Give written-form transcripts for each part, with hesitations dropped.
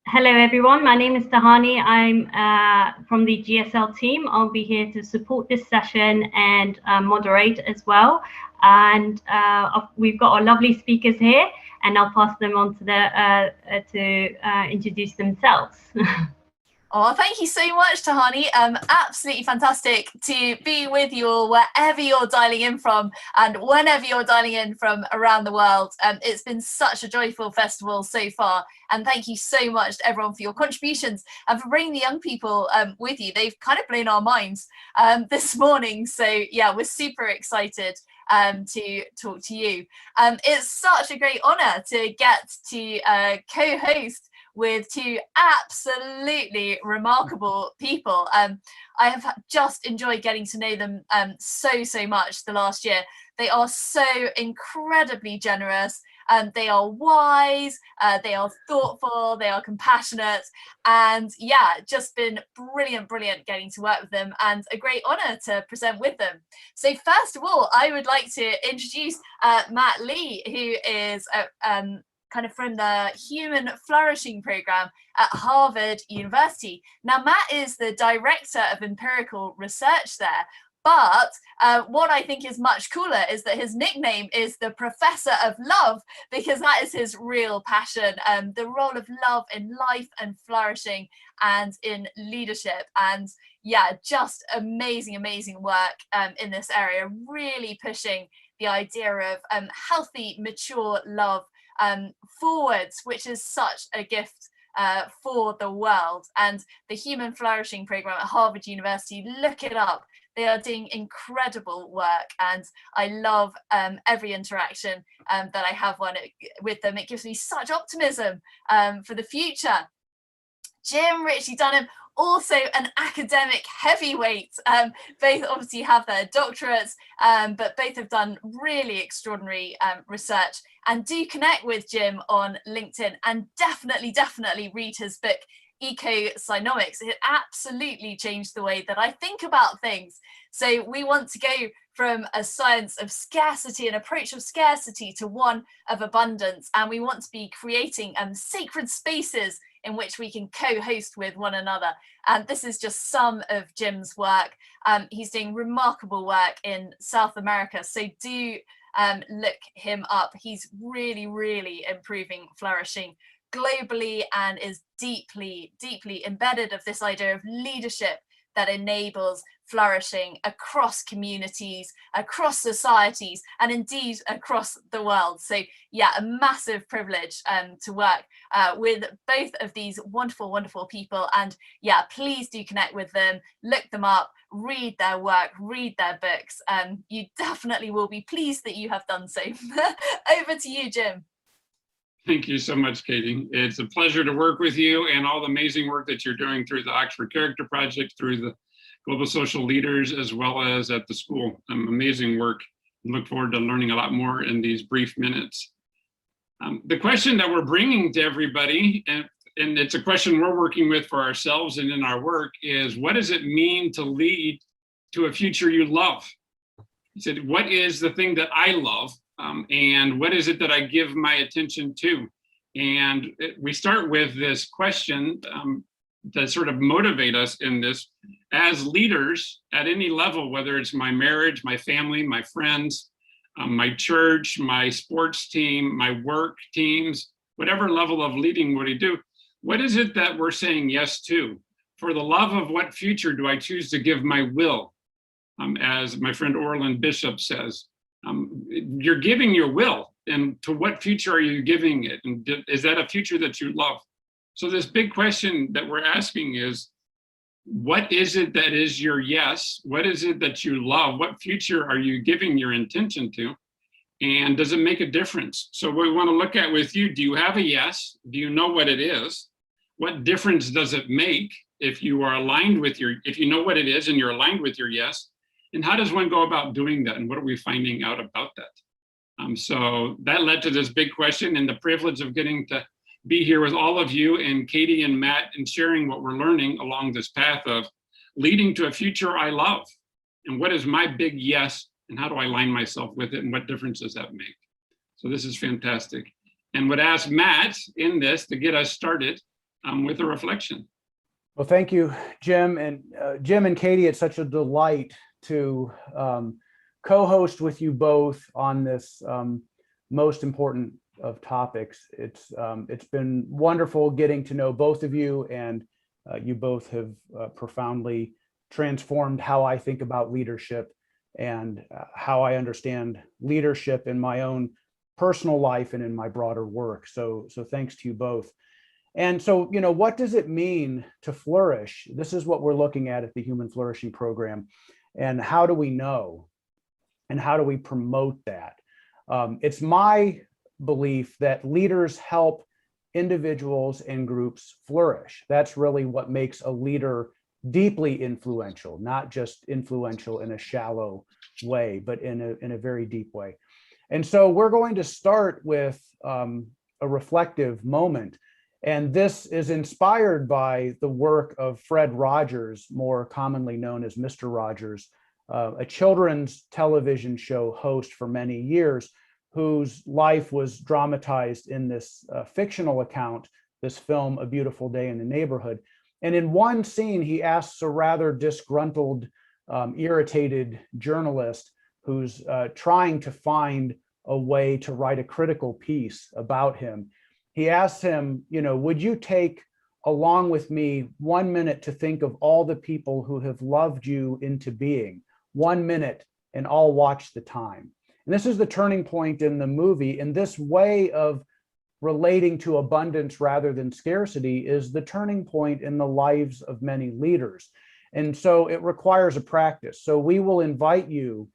Hello everyone, my name is Tahani. I'm from the GSL team. I'll be here to support this session and moderate as well. And we've got our lovely speakers here, and I'll pass them on to introduce themselves. Oh, thank you so much, Tahani. Absolutely fantastic to be with you all wherever you're dialing in from and whenever you're dialing in from around the world. It's been such a joyful festival so far. And thank you so much to everyone for your contributions and for bringing the young people with you. They've kind of blown our minds this morning. So yeah, we're super excited to talk to you. It's such a great honour to get to co-host with two absolutely remarkable people. I have just enjoyed getting to know them so much the last year. They are so incredibly generous. They are wise, they are thoughtful, they are compassionate, and yeah, just been brilliant getting to work with them, and a great honour to present with them. So first of all, I would like to introduce Matt Lee, who is kind of from the Human Flourishing Program at Harvard University. Now, Matt is the Director of Empirical Research there, but what I think is much cooler is that his nickname is the Professor of Love, because that is his real passion, the role of love in life and flourishing and in leadership. And yeah, just amazing work in this area, really pushing the idea of healthy, mature love forwards, which is such a gift for the world. And the Human Flourishing Program at Harvard University, look it up. They are doing incredible work, and I love every interaction that I have with them. It gives me such optimism for the future. Jim Ritchie Dunham, also an academic heavyweight. Both obviously have their doctorates, but both have done really extraordinary research. And do connect with Jim on LinkedIn, and definitely read his book, Eco-Synomics. It absolutely changed the way that I think about things. So we want to go from a science of scarcity, an approach of scarcity, to one of abundance. And we want to be creating sacred spaces in which we can co-host with one another. And this is just some of Jim's work. He's doing remarkable work in South America. So do look him up. He's really improving flourishing globally, and is deeply embedded of this idea of leadership that enables flourishing across communities, across societies, and indeed across the world. So yeah, a massive privilege to work with both of these wonderful people. And yeah, please do connect with them, look them up, read their work, read their books. You definitely will be pleased that you have done so. Over to you, Jim. Thank you so much, Katie. It's a pleasure to work with you and all the amazing work that you're doing through the Oxford Character Project, through the Global Social Leaders, as well as at the school. Amazing work. Look forward to learning a lot more in these brief minutes. The question that we're bringing to everybody, and it's a question we're working with for ourselves and in our work, is what does it mean to lead to a future you love? He said, what is the thing that I love? And what is it that I give my attention to? And we start with this question to sort of motivate us in this. As leaders at any level, whether it's my marriage, my family, my friends, my church, my sports team, my work teams, whatever level of leading what we do, what is it that we're saying yes to? For the love of what future do I choose to give my will? As my friend Orland Bishop says, you're giving your will, and to what future are you giving it? And is that a future that you love? So this big question that we're asking is, what is it that is your yes? What is it that you love? What future are you giving your intention to? And does it make a difference? So we want to look at with you, do you have a yes? Do you know what it is? What difference does it make if you are aligned with if you know what it is and you're aligned with your yes? And how does one go about doing that? And what are we finding out about that? So that led to this big question, and the privilege of getting to be here with all of you and Katie and Matt, and sharing what we're learning along this path of leading to a future I love. And what is my big yes, and how do I align myself with it, and what difference does that make? So this is fantastic. And would ask Matt in this to get us started with a reflection. Well, thank you, Jim. And Jim and Katie, it's such a delight to co-host with you both on this most important of topics. It's been wonderful getting to know both of you, and you both have profoundly transformed how I think about leadership and how I understand leadership in my own personal life and in my broader work. So thanks to you both. And so, you know, what does it mean to flourish? This is what we're looking at the Human Flourishing Program. And how do we know? And how do we promote that? It's my belief that leaders help individuals and groups flourish. That's really what makes a leader deeply influential, not just influential in a shallow way, but in a very deep way. And so we're going to start with a reflective moment. And this is inspired by the work of Fred Rogers, more commonly known as Mr. Rogers, a children's television show host for many years, whose life was dramatized in this fictional account, this film, A Beautiful Day in the Neighborhood. And in one scene, he asks a rather disgruntled, irritated journalist who's trying to find a way to write a critical piece about him. He asks him, you know, would you take along with me 1 minute to think of all the people who have loved you into being? 1 minute, and I'll watch the time. And this is the turning point in the movie. And this way of relating to abundance rather than scarcity is the turning point in the lives of many leaders. And so it requires a practice. So we will invite you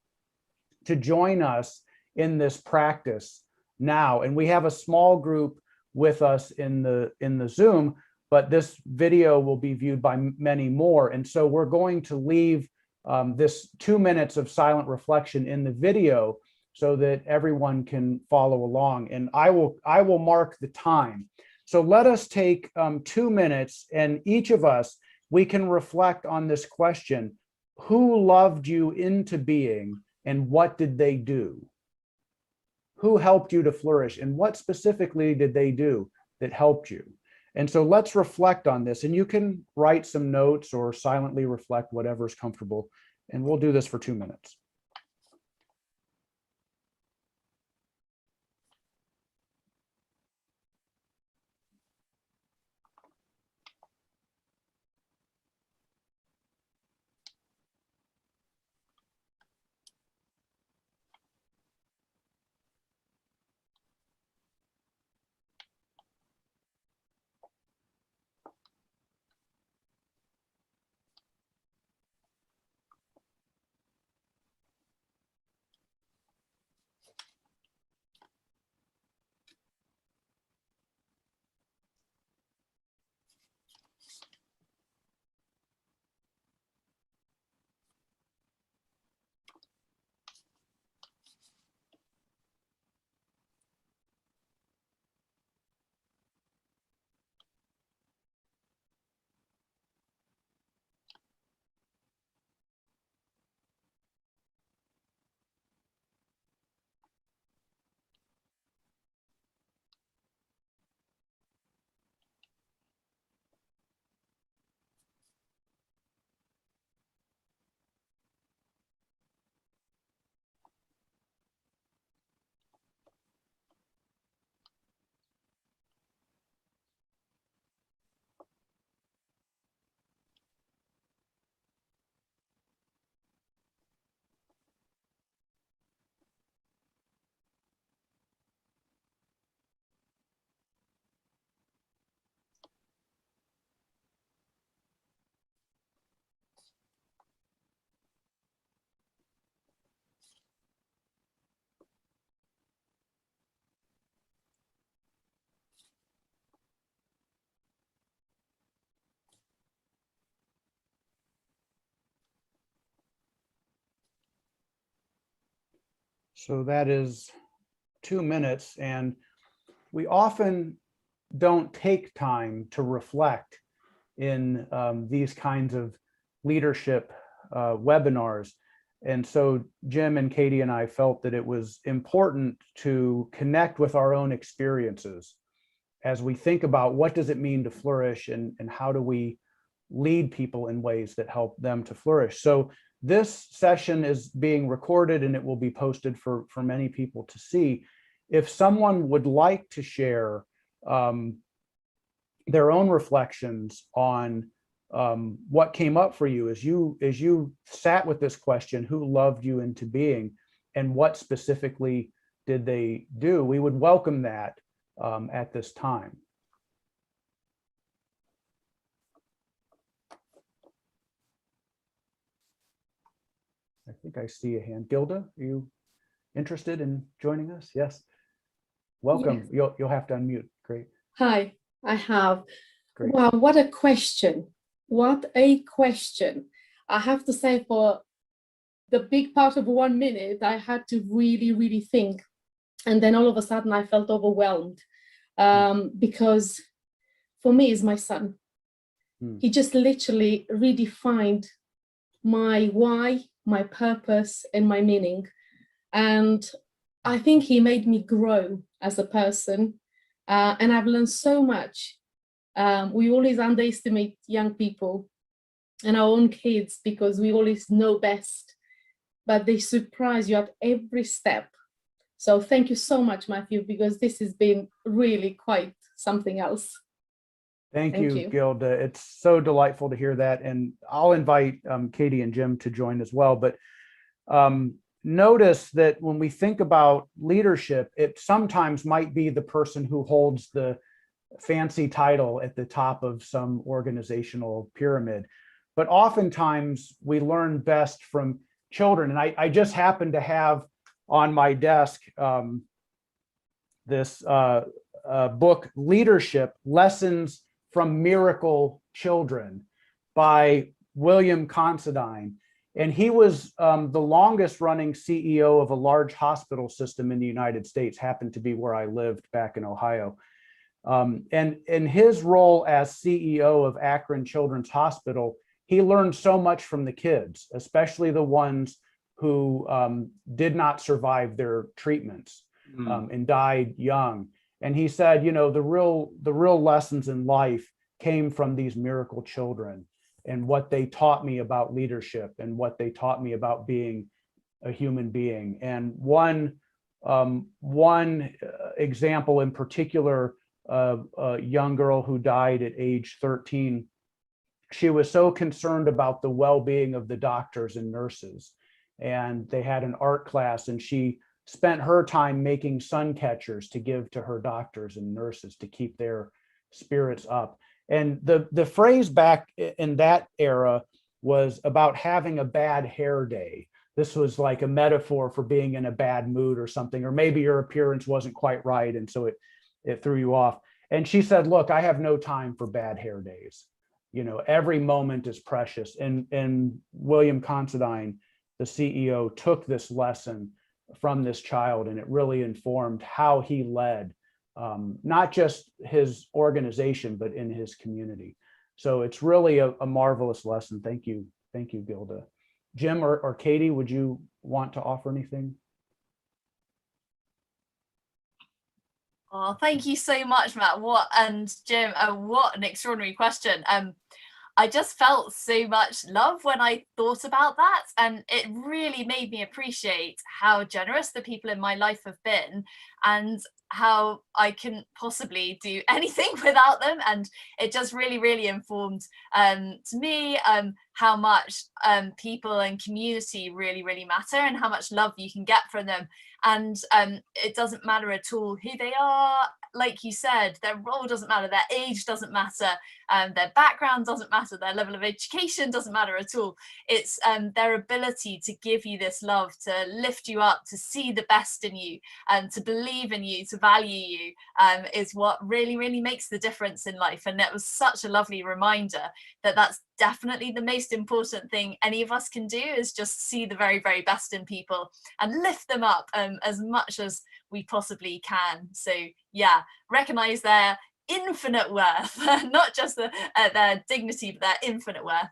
to join us in this practice now. And we have a small group with us in the Zoom, but this video will be viewed by many more. And so we're going to leave this 2 minutes of silent reflection in the video so that everyone can follow along. And I will mark the time. So let us take 2 minutes, and each of us, we can reflect on this question: who loved you into being, and what did they do? Who helped you to flourish, and what specifically did they do that helped you? And so let's reflect on this, and you can write some notes or silently reflect, whatever's comfortable. And we'll do this for 2 minutes. So that is 2 minutes, and we often don't take time to reflect in these kinds of leadership webinars. And so Jim and Katie and I felt that it was important to connect with our own experiences as we think about what does it mean to flourish, and how do we lead people in ways that help them to flourish. So this session is being recorded and it will be posted for many people to see. If someone would like to share their own reflections on what came up for you as you sat with this question, who loved you into being, and what specifically did they do, we would welcome that at this time. I think I see a hand. Gilda, are you interested in joining us? Yes. Welcome. Yes. You'll have to unmute. Great. Hi, I have. Great. Wow, what a question. What a question. I have to say, for the big part of 1 minute, I had to really, really think. And then all of a sudden I felt overwhelmed because for me, it's my son. He just literally redefined my why, my purpose, and my meaning. And I think he made me grow as a person. And I've learned so much. We always underestimate young people and our own kids because we always know best, but they surprise you at every step. So thank you so much, Matthew, because this has been really quite something else. Thank you, Gilda. It's so delightful to hear that. And I'll invite Katie and Jim to join as well. But notice that when we think about leadership, it sometimes might be the person who holds the fancy title at the top of some organizational pyramid. But oftentimes we learn best from children. And I just happen to have on my desk this book, Leadership: Lessons from Miracle Children by William Considine. And he was the longest running CEO of a large hospital system in the United States, happened to be where I lived back in Ohio. And in his role as CEO of Akron Children's Hospital, he learned so much from the kids, especially the ones who did not survive their treatments and died young. And he said, you know, the real lessons in life came from these miracle children and what they taught me about leadership and what they taught me about being a human being. And one example in particular, a young girl who died at age 13, she was so concerned about the well-being of the doctors and nurses. And they had an art class, and she spent her time making sun catchers to give to her doctors and nurses to keep their spirits up. And the phrase back in that era was about having a bad hair day. This was like a metaphor for being in a bad mood or something, or maybe your appearance wasn't quite right, and so it threw you off. And she said, look, I have no time for bad hair days. You know, every moment is precious. And William Considine, the CEO, took this lesson from this child, and it really informed how he led, not just his organization, but in his community. So it's really a marvelous lesson. Thank you, Gilda. Jim or Katie, would you want to offer anything? Oh, thank you so much, Matt. And Jim, what an extraordinary question. I just felt so much love when I thought about that, and it really made me appreciate how generous the people in my life have been and how I couldn't possibly do anything without them. And it just really, really informed to me how much people and community really, really matter, and how much love you can get from them. And it doesn't matter at all who they are. Like you said, their role doesn't matter, their age doesn't matter, their background doesn't matter, their level of education doesn't matter at all. It's their ability to give you this love, to lift you up, to see the best in you, and to believe in you, to value you, is what really, really makes the difference in life. And that was such a lovely reminder that that's definitely the most important thing any of us can do, is just see the very, very best in people and lift them up as much as we possibly can. So yeah, recognize their infinite worth, not just their dignity, but their infinite worth.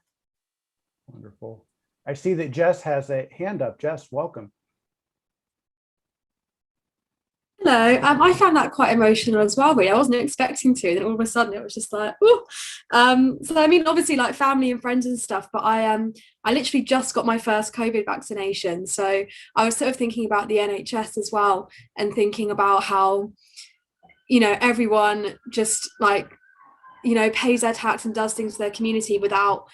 Wonderful. I see that Jess has a hand up. Jess, welcome. Hello. I found that quite emotional as well, really. I wasn't expecting to, then all of a sudden it was just like, ooh. So I mean, obviously like family and friends and stuff, but I literally just got my first COVID vaccination. So I was sort of thinking about the NHS as well, and thinking about how, you know, everyone just like, you know, pays their tax and does things for their community without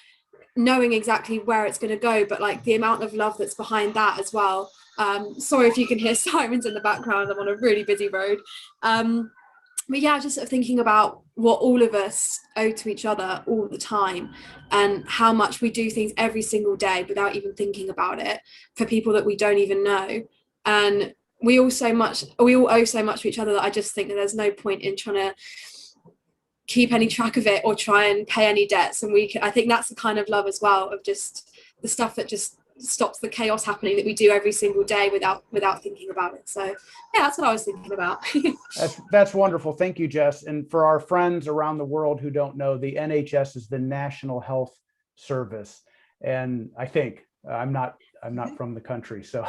knowing exactly where it's going to go, but like the amount of love that's behind that as well. Sorry if you can hear sirens in the background, I'm on a really busy road. But yeah, just sort of thinking about what all of us owe to each other all the time, and how much we do things every single day without even thinking about it for people that we don't even know. And we all owe so much to each other that I just think that there's no point in trying to keep any track of it or try and pay any debts. And I think that's the kind of love as well, of just the stuff that just stops the chaos happening that we do every single day without thinking about it. So yeah, that's what I was thinking about. That's wonderful. Thank you, Jess. And for our friends around the world who don't know, the NHS is the National Health Service. And I think I'm not from the country, so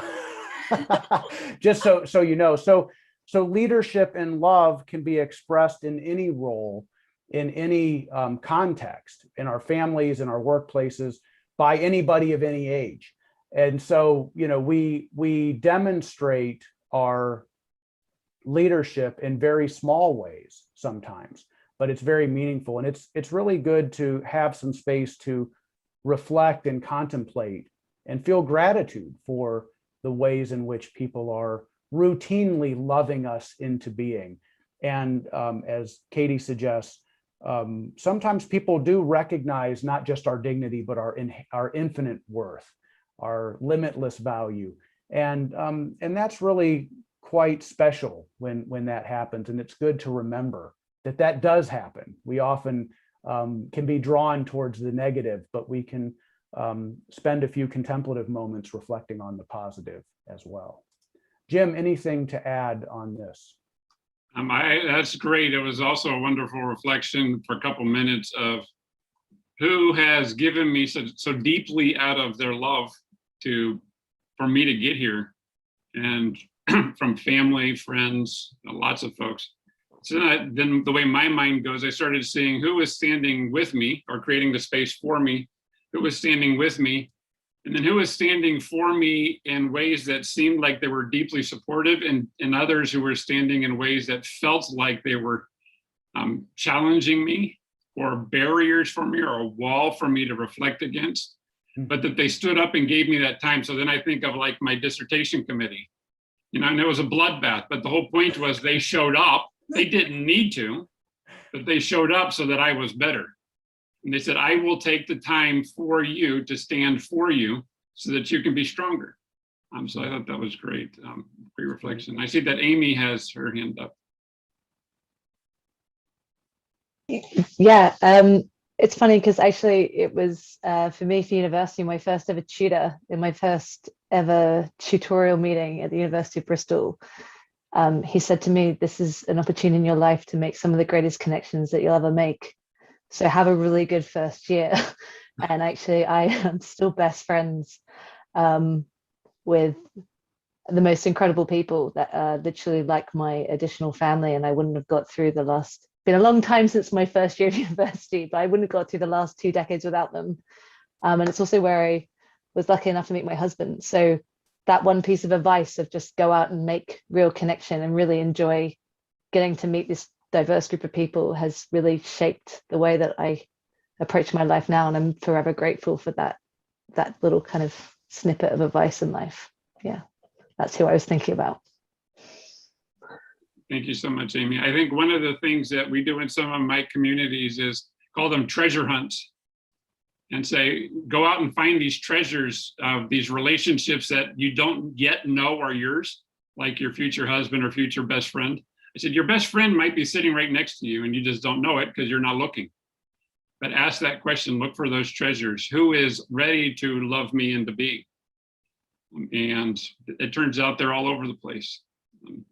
just so you know. So leadership and love can be expressed in any role, in any context, in our families, in our workplaces, by anybody of any age. And so, you know, we demonstrate our leadership in very small ways sometimes, but it's very meaningful. And it's really good to have some space to reflect and contemplate and feel gratitude for the ways in which people are routinely loving us into being. And as Katie suggests, sometimes people do recognize not just our dignity, but our infinite worth, our limitless value. And that's really quite special when that happens. And it's good to remember that does happen. We often can be drawn towards the negative, but we can spend a few contemplative moments reflecting on the positive as well. Jim, anything to add on this? That's great. It was also a wonderful reflection for a couple minutes of who has given me so deeply out of their love for me to get here, and from family, friends, lots of folks. So then the way my mind goes, I started seeing who was standing with me or creating the space for me, who was standing with me, and then who was standing for me in ways that seemed like they were deeply supportive, and others who were standing in ways that felt like they were challenging me, or barriers for me, or a wall for me to reflect against, but that they stood up and gave me that time. So then I think of like my dissertation committee, you know, and it was a bloodbath, but the whole point was they showed up. They didn't need to, but they showed up so that I was better. And they said, I will take the time for you to stand for you so that you can be stronger. So I thought that was great, great reflection. I see that Amy has her hand up. Yeah, it's funny because actually it was for me for university, my first ever tutor in my first ever tutorial meeting at the University of Bristol. He said to me, this is an opportunity in your life to make some of the greatest connections that you'll ever make. So have a really good first year. And actually I am still best friends with the most incredible people that are literally like my additional family. And I wouldn't have got through been a long time since my first year of university, but I wouldn't have got through the last 2 decades without them. And it's also where I was lucky enough to meet my husband. So that one piece of advice of just go out and make real connection and really enjoy getting to meet this diverse group of people has really shaped the way that I approach my life now. And I'm forever grateful for that little kind of snippet of advice in life. Yeah, that's who I was thinking about. Thank you so much, Amy. I think one of the things that we do in some of my communities is call them treasure hunts, and say, go out and find these treasures of these relationships that you don't yet know are yours, like your future husband or future best friend. I said, your best friend might be sitting right next to you and you just don't know it because you're not looking. But ask that question, look for those treasures. Who is ready to love me into being? And it turns out they're all over the place. And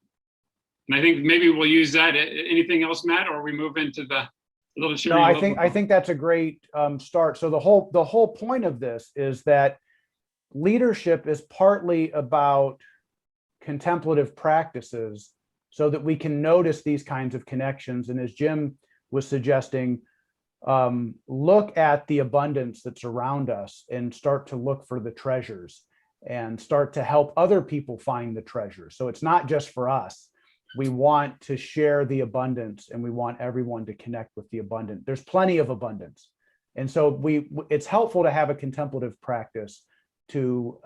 I think maybe we'll use that. Anything else, Matt, or we move into the little No, I think that's a great start. So the whole point of this is that leadership is partly about contemplative practices so that we can notice these kinds of connections. And as Jim was suggesting, look at the abundance that's around us and start to look for the treasures and start to help other people find the treasures. So it's not just for us. We want to share the abundance, and we want everyone to connect with the abundant. There's plenty of abundance. And so it's helpful to have a contemplative practice to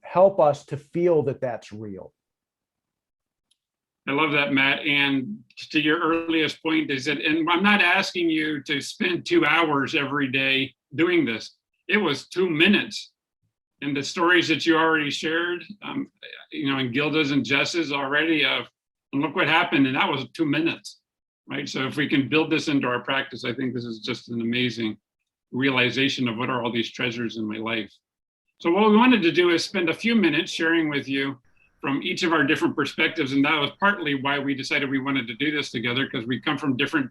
help us to feel that that's real. I love that, Matt. And to your earliest point is that, and I'm not asking you to spend 2 hours every day doing this. It was 2 minutes. And the stories that you already shared, and Gilda's and Jess's already, and look what happened, and that was 2 minutes, right? So if we can build this into our practice, I think this is just an amazing realization of what are all these treasures in my life. So what we wanted to do is spend a few minutes sharing with you from each of our different perspectives, and that was partly why we decided we wanted to do this together, because we come from different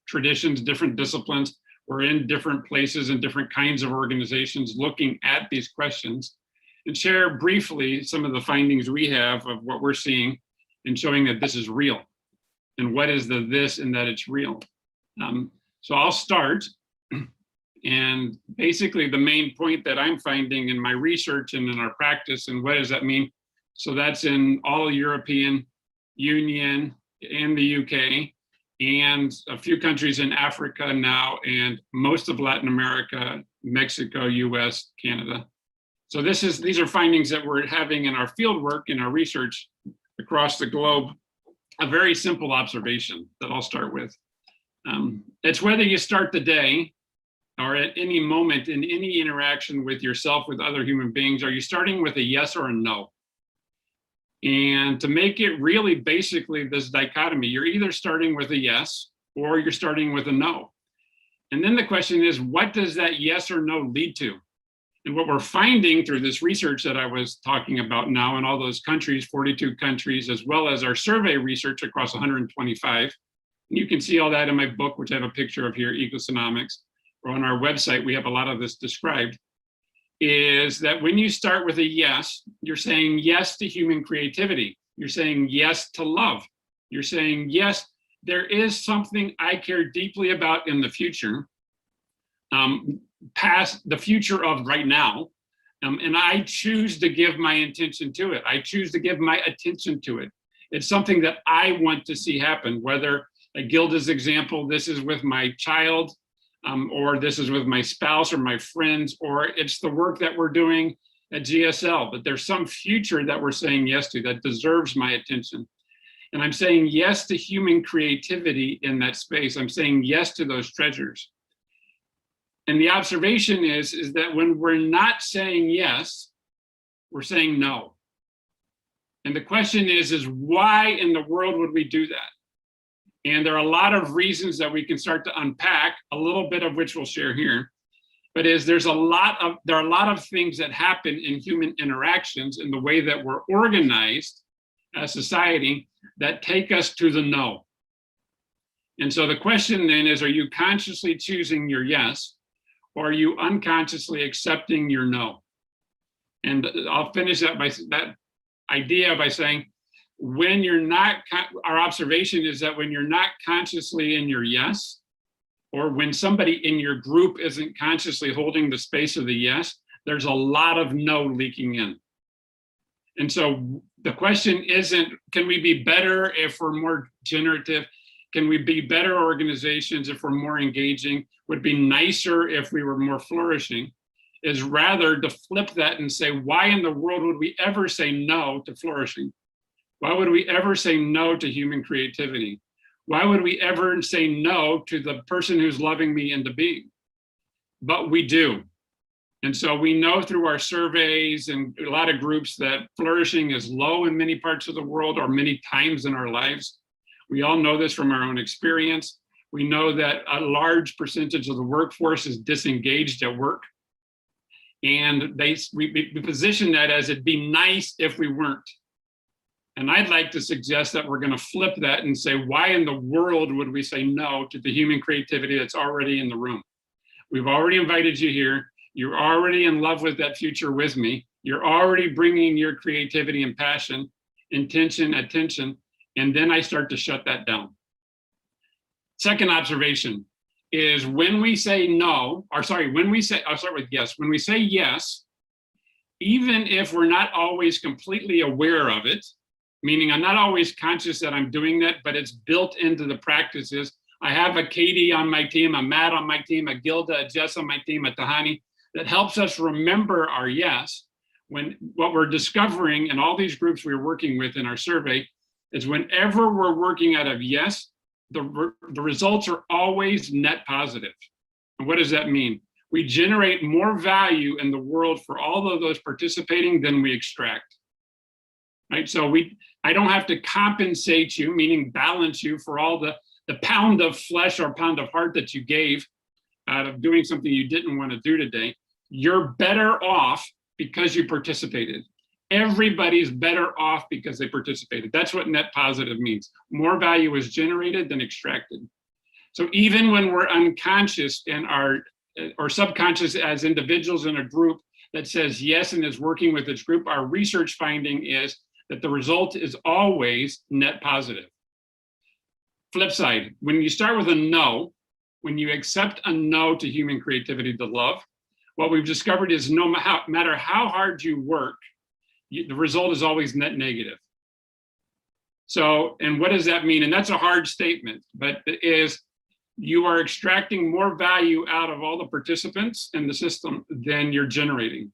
traditions, different disciplines. We're in different places and different kinds of organizations looking at these questions, and share briefly some of the findings we have of what we're seeing and showing that this is real. And what is the this and that it's real? So I'll start. And basically the main point that I'm finding in my research and in our practice, and what does that mean? So that's in all European Union and the UK, and a few countries in Africa now, and most of Latin America, Mexico, US, Canada. So these are findings that we're having in our field work, in our research across the globe. A very simple observation that I'll start with. It's whether you start the day or at any moment in any interaction with yourself, with other human beings, are you starting with a yes or a no? And to make it really basically this dichotomy, you're either starting with a yes or you're starting with a no. And then the question is, what does that yes or no lead to? And what we're finding through this research that I was talking about now in all those countries, 42 countries, as well as our survey research across 125, and you can see all that in my book, which I have a picture of here, Ecosonomics, or on our website, we have a lot of this described, is that when you start with a yes, you're saying yes to human creativity. You're saying yes to love. You're saying, yes, there is something I care deeply about in the future, past the future of right now, and I choose to give my intention to it. I choose to give my attention to it. It's something that I want to see happen, whether, like Gilda's example, this is with my child, or this is with my spouse or my friends, or it's the work that we're doing at GSL, but there's some future that we're saying yes to that deserves my attention. And I'm saying yes to human creativity in that space. I'm saying yes to those treasures. And the observation is that when we're not saying yes, we're saying no. And the question is why in the world would we do that? And there are a lot of reasons that we can start to unpack, a little bit of which we'll share here. But there are a lot of things that happen in human interactions in the way that we're organized as society that take us to the no. And so the question then is, are you consciously choosing your yes, or are you unconsciously accepting your no? And I'll finish that idea by saying, when you're not, our observation is that when you're not consciously in your yes, or when somebody in your group isn't consciously holding the space of the yes, there's a lot of no leaking in. And so the question isn't, can we be better if we're more generative? Can we be better organizations if we're more engaging? Would be nicer if we were more flourishing? Is rather to flip that and say, why in the world would we ever say no to flourishing? Why would we ever say no to human creativity? Why would we ever say no to the person who's loving me into being? But we do. And so we know through our surveys and a lot of groups that flourishing is low in many parts of the world, or many times in our lives. We all know this from our own experience. We know that a large percentage of the workforce is disengaged at work. And we position that as it'd be nice if we weren't. And I'd like to suggest that we're going to flip that and say, why in the world would we say no to the human creativity that's already in the room? We've already invited you here. You're already in love with that future with me. You're already bringing your creativity and passion, intention, attention. And then I start to shut that down. Second observation is when we say no, or sorry, when we say, I'll start with yes. When we say yes, even if we're not always completely aware of it, meaning I'm not always conscious that I'm doing that, but it's built into the practices. I have a Katie on my team, a Matt on my team, a Gilda, a Jess on my team, a Tahani, that helps us remember our yes. When what we're discovering in all these groups we're working with in our survey is whenever we're working out of yes, the results are always net positive. And what does that mean? We generate more value in the world for all of those participating than we extract. Right? So I don't have to compensate you, meaning balance you for all the pound of flesh or pound of heart that you gave out of doing something you didn't want to do today. You're better off because you participated. Everybody's better off because they participated. That's what net positive means. More value is generated than extracted. So even when we're unconscious in or subconscious as individuals in a group that says yes and is working with its group, our research finding is that the result is always net positive. Flip side, when you start with a no, when you accept a no to human creativity to love, what we've discovered is no matter how hard you work, the result is always net negative. So, and what does that mean? And that's a hard statement, but it is you are extracting more value out of all the participants in the system than you're generating.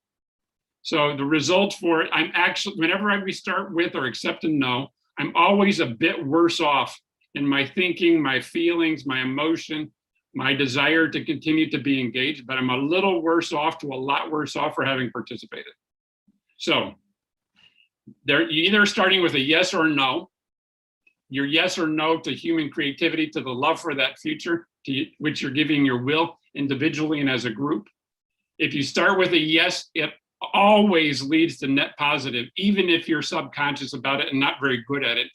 So the result for it, I'm actually, whenever we start with or accept a no, I'm always a bit worse off in my thinking, my feelings, my emotion, my desire to continue to be engaged, but I'm a little worse off to a lot worse off for having participated. So you're either starting with a yes or a no. Your yes or no to human creativity, to the love for that future, to which you're giving your will individually and as a group. If you start with a yes, it always leads to net positive, even if you're subconscious about it and not very good at it.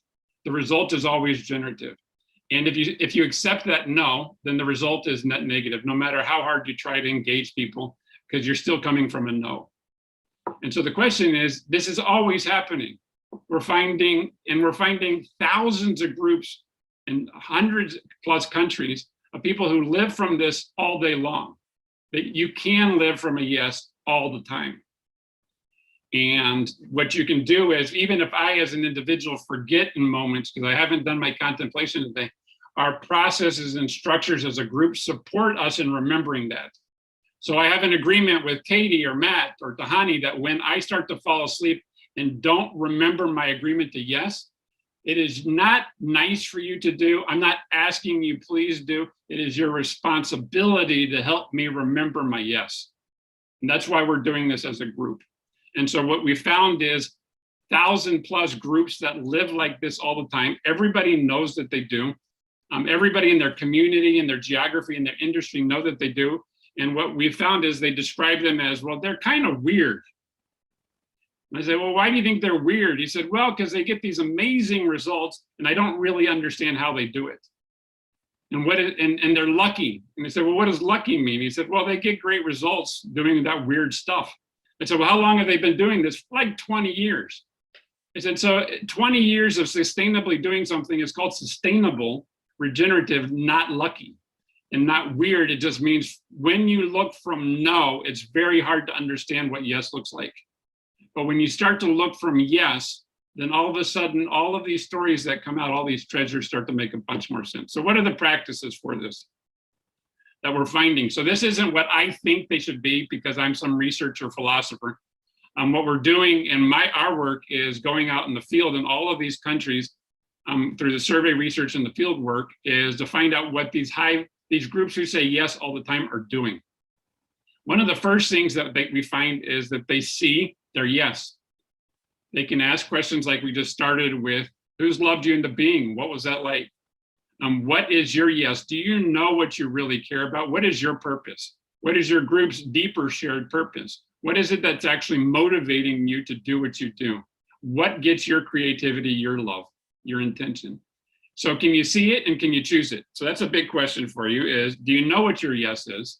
The result is always generative. And if you accept that no, then the result is net negative, no matter how hard you try to engage people, because you're still coming from a no. And so the question is, this is always happening. We're finding thousands of groups in hundreds plus countries of people who live from this all day long. That you can live from a yes all the time. And what you can do is, even if I as an individual forget in moments, because I haven't done my contemplation today, our processes and structures as a group support us in remembering that. So I have an agreement with Katie or Matt or Tahani that when I start to fall asleep and don't remember my agreement to yes, it is not nice for you to do. I'm not asking you, please do. It is your responsibility to help me remember my yes. And that's why we're doing this as a group. And so what we found is 1,000+ groups that live like this all the time. Everybody knows that they do. Everybody in their community, in their geography, in their industry know that they do. And what we found is they describe them as, well, they're kind of weird. And I said, well, why do you think they're weird? He said, well, because they get these amazing results and I don't really understand how they do it. And and they're lucky. And they said, well, what does lucky mean? He said, well, they get great results doing that weird stuff. I said, well, how long have they been doing this? Like 20 years. I said, so 20 years of sustainably doing something is called sustainable, regenerative, not lucky and not weird. It just means when you look from no, it's very hard to understand what yes looks like. But when you start to look from yes, then all of a sudden, all of these stories that come out, all these treasures start to make a bunch more sense. So what are the practices for this that we're finding? So this isn't what I think they should be because I'm some researcher philosopher. What we're doing in our work is going out in the field in all of these countries through the survey research and the field work is to find out what these groups who say yes all the time are doing. One of the first things that we find is that they see their yes. They can ask questions like we just started with, who's loved you into being? What was that like? What is your yes? Do you know what you really care about? What is your purpose? What is your group's deeper shared purpose? What is it that's actually motivating you to do what you do? What gets your creativity, your love, your intention? So can you see it and can you choose it? So that's a big question for you is, do you know what your yes is?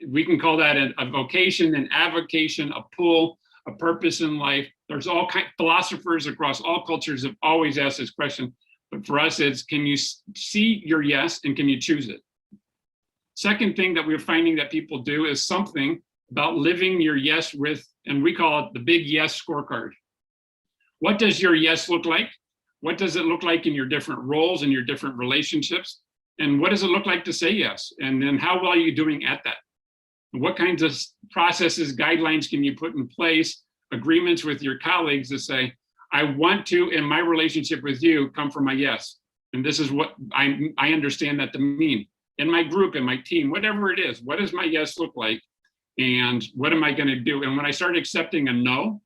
We can call that a vocation, an avocation, a pull, a purpose in life. There's all kinds, philosophers across all cultures have always asked this question. But for us, it's can you see your yes and can you choose it? Second thing that we're finding that people do is something about living your yes with, and we call it the big yes scorecard. What does your yes look like? What does it look like in your different roles and your different relationships? And what does it look like to say yes? And then how well are you doing at that? What kinds of processes, guidelines can you put in place, agreements with your colleagues to say, I want to, in my relationship with you, come from my yes. And this is what I understand that to mean. In my group, in my team, whatever it is, what does my yes look like? And what am I going to do? And when I start accepting a no,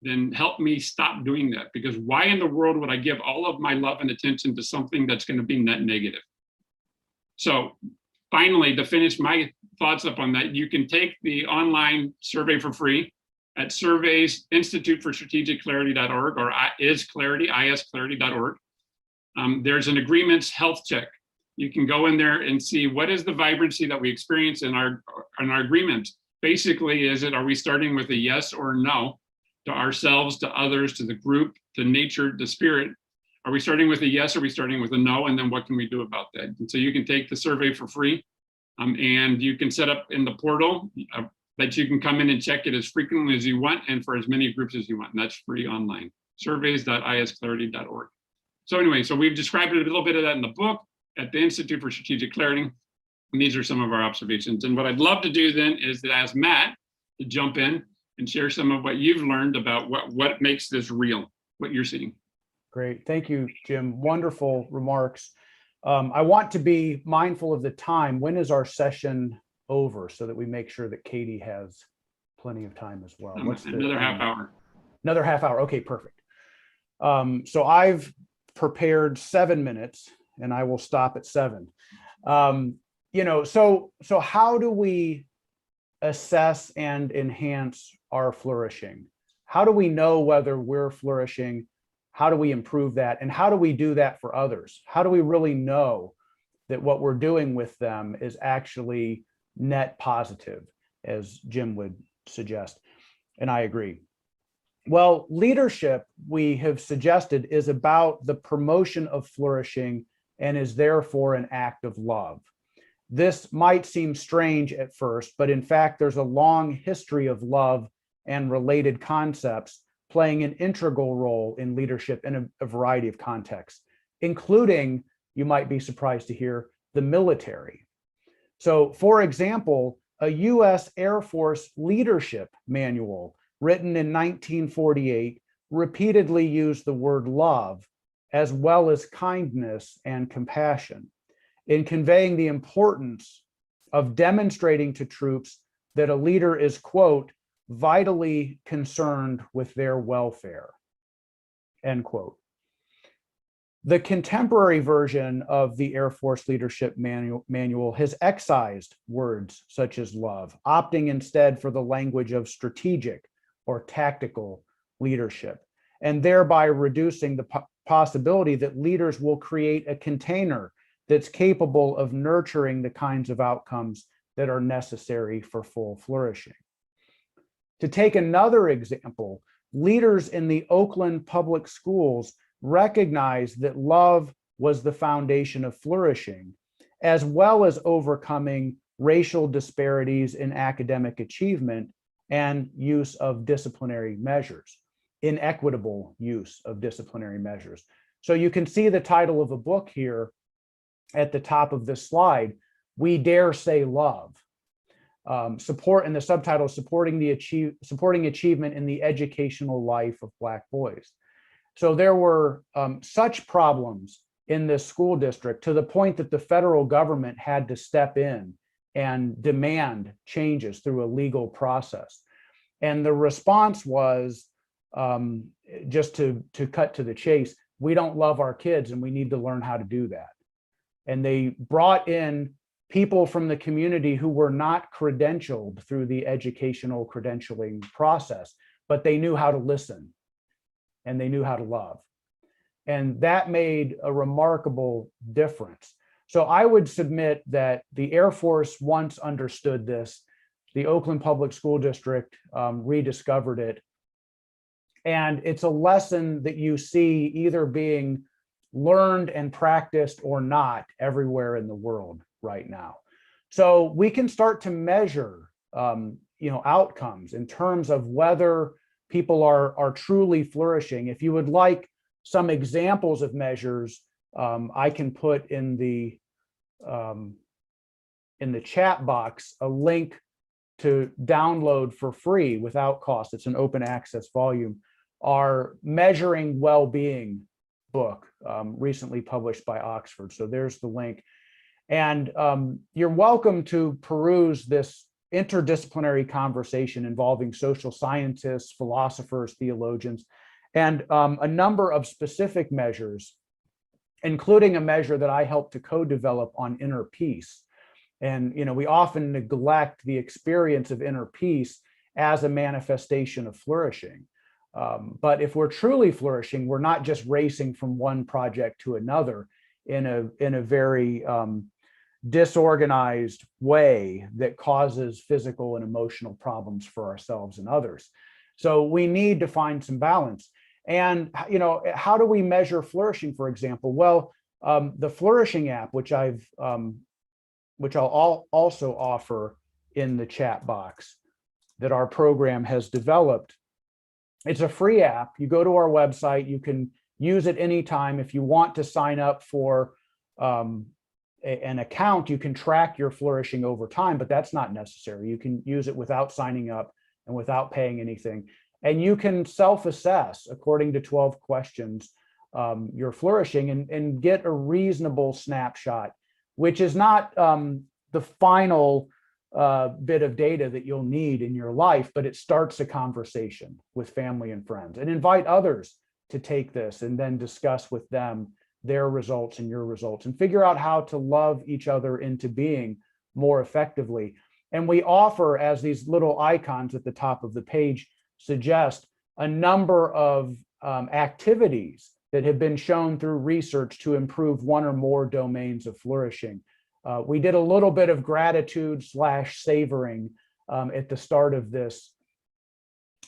then help me stop doing that. Because why in the world would I give all of my love and attention to something that's going to be net negative? So finally, to finish my thoughts up on that, you can take the online survey for free at surveys, instituteforstrategicclarity.org or isclarity.org. There's an agreements health check. You can go in there and see what is the vibrancy that we experience in our agreement. Basically, are we starting with a yes or no to ourselves, to others, to the group, to nature, to spirit? Are we starting with a yes? Are we starting with a no? And then what can we do about that? And so you can take the survey for free, and you can set up in the portal that you can come in and check it as frequently as you want and for as many groups as you want. And that's free online. Surveys.isclarity.org. So anyway, so we've described a little bit of that in the book at the Institute for Strategic Clarity. And these are some of our observations. And what I'd love to do then is to ask Matt to jump in and share some of what you've learned about what makes this real, what you're seeing. Great. Thank you, Jim. Wonderful remarks. I want to be mindful of the time. When is our session over so that we make sure that Katie has plenty of time as well? What's another half hour? Another half hour. Okay, perfect. So I've prepared 7 minutes and I will stop at 7. So how do we assess and enhance our flourishing? How do we know whether we're flourishing? How do we improve that? And how do we do that for others? How do we really know that what we're doing with them is actually net positive, as Jim would suggest? And I agree. Well, leadership, we have suggested, is about the promotion of flourishing and is therefore an act of love. This might seem strange at first, but in fact, there's a long history of love and related concepts playing an integral role in leadership in a variety of contexts, including, you might be surprised to hear, the military. So, for example, a US Air Force leadership manual written in 1948 repeatedly used the word love as well as kindness and compassion in conveying the importance of demonstrating to troops that a leader is, quote, vitally concerned with their welfare, end quote. The contemporary version of the Air Force Leadership Manual has excised words such as love, opting instead for the language of strategic or tactical leadership, and thereby reducing the possibility that leaders will create a container that's capable of nurturing the kinds of outcomes that are necessary for full flourishing. To take another example, leaders in the Oakland public schools recognized that love was the foundation of flourishing, as well as overcoming racial disparities in academic achievement and use of disciplinary measures, inequitable use of disciplinary measures. So you can see the title of a book here at the top of this slide, We Dare Say Love. Support, and the subtitle, supporting achievement in the educational life of Black boys. So there were such problems in this school district to the point that the federal government had to step in and demand changes through a legal process. And the response was, just to cut to the chase, we don't love our kids and we need to learn how to do that. And they brought in people from the community who were not credentialed through the educational credentialing process, but they knew how to listen and they knew how to love. And that made a remarkable difference. So I would submit that the Air Force once understood this, the Oakland Public School District rediscovered it. And it's a lesson that you see either being learned and practiced or not everywhere in the world right now. So we can start to measure outcomes in terms of whether people are truly flourishing. If you would like some examples of measures, I can put in the chat box a link to download for free without cost. It's an open access volume. Our Measuring Well-Being book, recently published by Oxford. So there's the link. And you're welcome to peruse this interdisciplinary conversation involving social scientists, philosophers, theologians, and a number of specific measures, including a measure that I helped to co-develop on inner peace. And we often neglect the experience of inner peace as a manifestation of flourishing. But if we're truly flourishing, we're not just racing from one project to another in a very disorganized way that causes physical and emotional problems for ourselves and others. So we need to find some balance. And how do we measure flourishing, for example? Well, the Flourishing app, which I'll also offer in the chat box that our program has developed. It's a free app. You go to our website, you can use it anytime. If you want to sign up for an account, you can track your flourishing over time, but that's not necessary. You can use it without signing up and without paying anything. And you can self-assess according to 12 questions your flourishing and get a reasonable snapshot, which is not the final bit of data that you'll need in your life, but it starts a conversation with family and friends, and invite others to take this and then discuss with them their results and your results, and figure out how to love each other into being more effectively. And we offer, as these little icons at the top of the page suggest, a number of activities that have been shown through research to improve one or more domains of flourishing. We did a little bit of gratitude / savoring at the start of this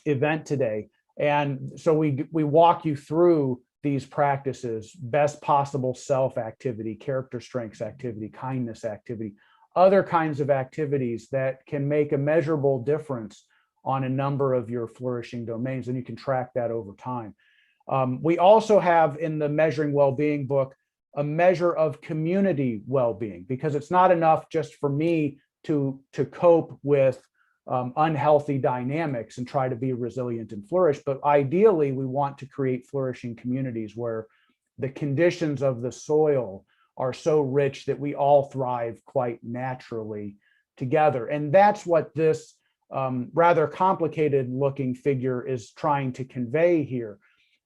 event today. And so we walk you through these practices: best possible self activity, character strengths activity, kindness activity, other kinds of activities that can make a measurable difference on a number of your flourishing domains, and you can track that over time. We also have in the Measuring Well-Being book a measure of community well-being, because it's not enough just for me to cope with unhealthy dynamics and try to be resilient and flourish, but ideally we want to create flourishing communities where the conditions of the soil are so rich that we all thrive quite naturally together. And that's what this rather complicated looking figure is trying to convey here,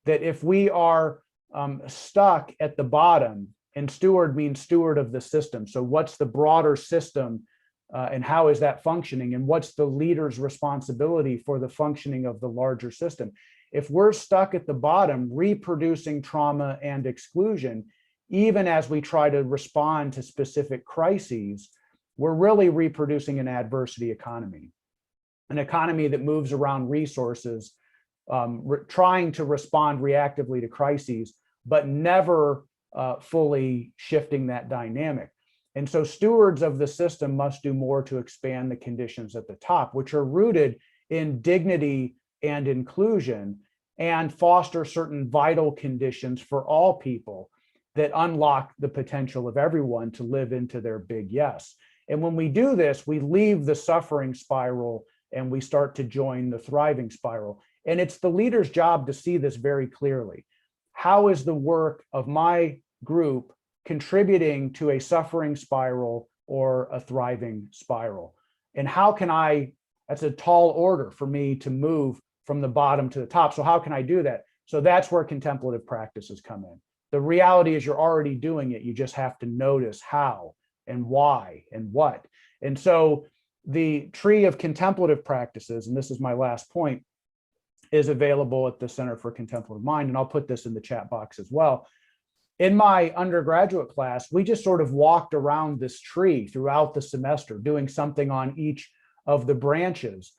that if we are stuck at the bottom, and steward means steward of the system. So what's the broader system and how is that functioning? And what's the leader's responsibility for the functioning of the larger system? If we're stuck at the bottom, reproducing trauma and exclusion, even as we try to respond to specific crises, we're really reproducing an adversity economy, an economy that moves around resources, trying to respond reactively to crises, but never fully shifting that dynamic. And so stewards of the system must do more to expand the conditions at the top, which are rooted in dignity and inclusion, and foster certain vital conditions for all people that unlock the potential of everyone to live into their big yes. And when we do this, we leave the suffering spiral and we start to join the thriving spiral. And it's the leader's job to see this very clearly. How is the work of my group contributing to a suffering spiral or a thriving spiral? And how can that's a tall order for me to move from the bottom to the top. So how can I do that? So that's where contemplative practices come in. The reality is you're already doing it. You just have to notice how and why and what. And so the tree of contemplative practices, and this is my last point, is available at the Center for Contemplative Mind. And I'll put this in the chat box as well. In my undergraduate class, we just sort of walked around this tree throughout the semester, doing something on each of the branches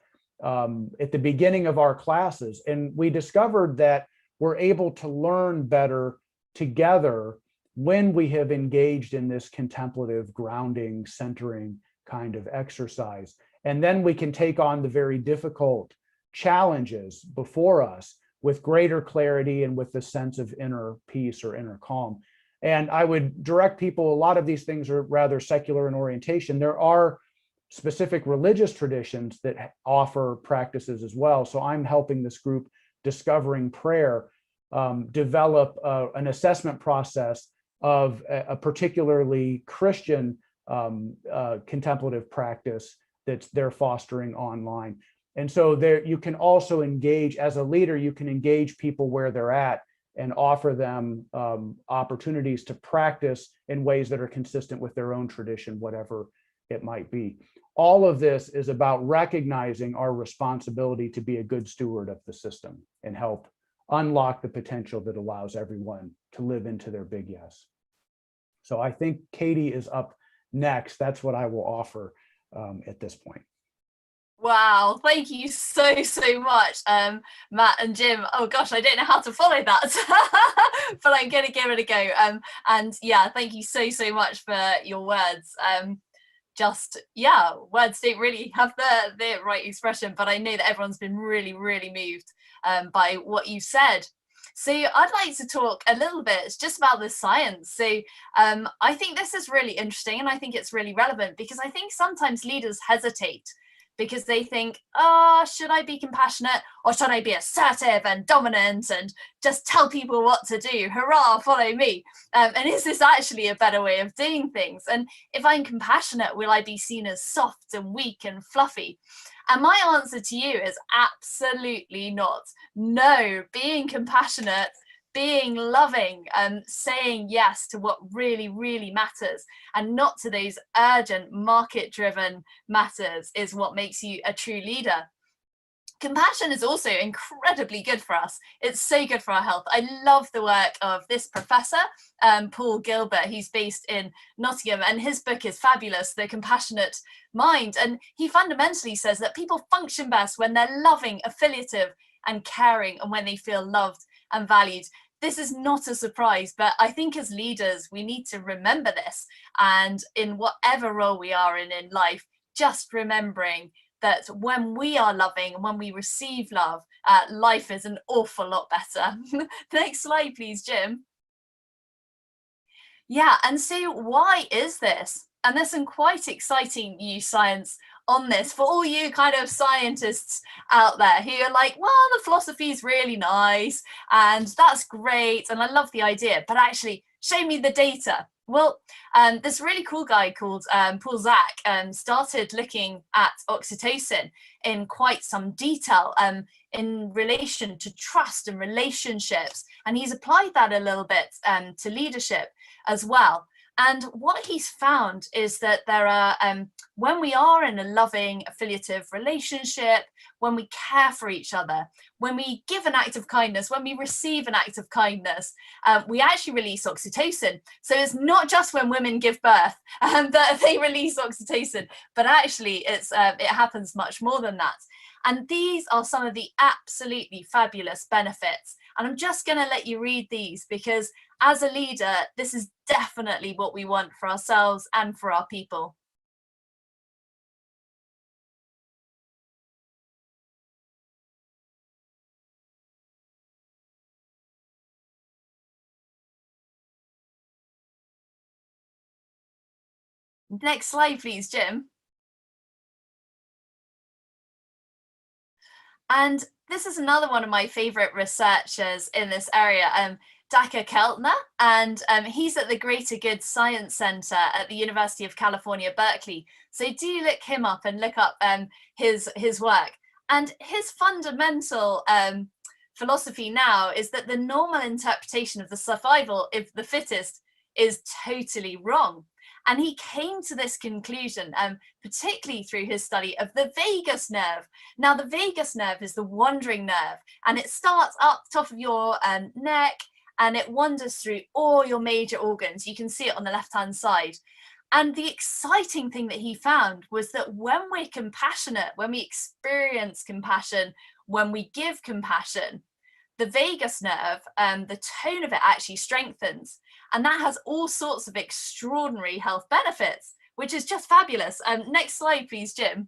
at the beginning of our classes. And we discovered that we're able to learn better together when we have engaged in this contemplative, grounding, centering kind of exercise. And then we can take on the very difficult challenges before us with greater clarity and with the sense of inner peace or inner calm. And I would direct people, a lot of these things are rather secular in orientation. There are specific religious traditions that offer practices as well. So I'm helping this group, Discovering Prayer, develop an assessment process of a particularly Christian contemplative practice that they're fostering online. And so there you can also engage, as a leader, you can engage people where they're at and offer them opportunities to practice in ways that are consistent with their own tradition, whatever it might be. All of this is about recognizing our responsibility to be a good steward of the system and help unlock the potential that allows everyone to live into their big yes. So I think Katie is up next. That's what I will offer at this point. Wow, thank you so much, Matt and Jim. Oh gosh, I don't know how to follow that, but I'm gonna give it a go. And yeah, thank you so much for your words. Words don't really have the right expression, but I know that everyone's been really moved by what you said. So I'd like to talk a little bit just about the science. So I think this is really interesting, and I think it's really relevant because I think sometimes leaders hesitate because they think, should I be compassionate or should I be assertive and dominant and just tell people what to do? Hurrah, follow me. And is this actually a better way of doing things? And if I'm compassionate, will I be seen as soft and weak and fluffy? And my answer to you is absolutely not. No, being compassionate, being loving, and saying yes to what really matters and not to those urgent market-driven matters is what makes you a true leader. Compassion is also incredibly good for us. It's so good for our health. I love the work of this professor, Paul Gilbert. He's based in Nottingham, and his book is fabulous, The Compassionate Mind. And he fundamentally says that people function best when they're loving, affiliative, and caring, and when they feel loved and valued. This is not a surprise, but I think as leaders, we need to remember this. And in whatever role we are in life, just remembering that when we are loving and when we receive love, life is an awful lot better. Next slide, please, Jim. Yeah, and so why is this? And there's some quite exciting new science on this for all you kind of scientists out there who are like, well, the philosophy is really nice and that's great and I love the idea, but actually show me the data. Well, this really cool guy called Paul Zak started looking at oxytocin in quite some detail in relation to trust and relationships, and he's applied that a little bit to leadership as well. And what he's found is that there are, when we are in a loving, affiliative relationship, when we care for each other, when we give an act of kindness, when we receive an act of kindness, we actually release oxytocin. So it's not just when women give birth that they release oxytocin, but actually it happens much more than that. And these are some of the absolutely fabulous benefits. And I'm just going to let you read these because as a leader, this is definitely what we want for ourselves and for our people. Next slide, please, Jim. And this is another one of my favorite researchers in this area, Dacher Keltner, and he's at the Greater Good Science Center at the University of California, Berkeley. So do look him up and look up his work. And his fundamental philosophy now is that the normal interpretation of the survival of the fittest is totally wrong. And he came to this conclusion, particularly through his study of the vagus nerve. Now, the vagus nerve is the wandering nerve, and it starts up top of your neck, and it wanders through all your major organs. You can see it on the left-hand side. And the exciting thing that he found was that when we're compassionate, when we experience compassion, when we give compassion, the vagus nerve, the tone of it actually strengthens. And that has all sorts of extraordinary health benefits, which is just fabulous. Next slide, please, Jim.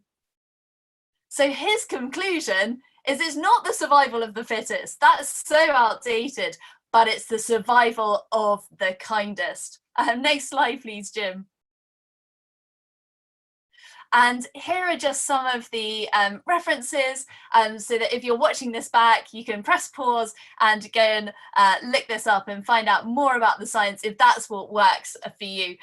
So his conclusion is it's not the survival of the fittest. That's so outdated, but it's the survival of the kindest. Next slide, please, Jim. And here are just some of the references, so that if you're watching this back, you can press pause and go and look this up and find out more about the science if that's what works for you.